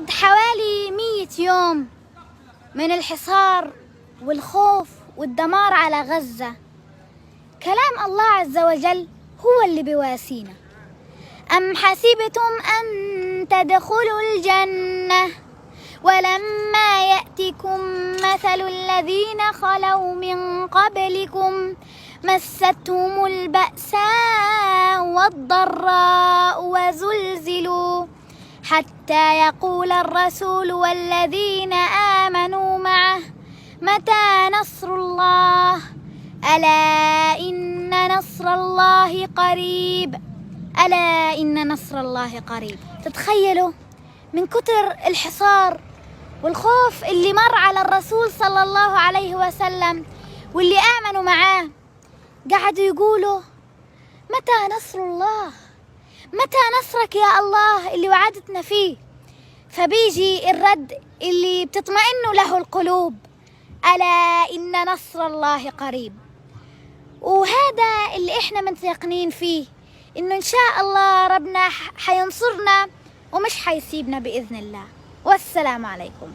بعد حوالي 100 يوم من الحصار والخوف والدمار على غزة، كلام الله عز وجل هو اللي بيواسينا. أم حسبتم أن تدخلوا الجنة ولما يأتكم مثل الذين خلوا من قبلكم مستهم البأساء والضراء وزلزلوا حتى يقول الرسول والذين آمنوا معه متى نصر الله ألا إن نصر الله قريب. ألا إن نصر الله قريب. تتخيلوا من كتر الحصار والخوف اللي مر على الرسول صلى الله عليه وسلم واللي آمنوا معاه، قعدوا يقولوا متى نصر الله، متى نصرك يا الله اللي وعدتنا فيه. فبيجي الرد اللي بتطمئن له القلوب، ألا إن نصر الله قريب. وهذا اللي إحنا متيقنين فيه، إنه إن شاء الله ربنا حينصرنا ومش حيسيبنا بإذن الله. والسلام عليكم.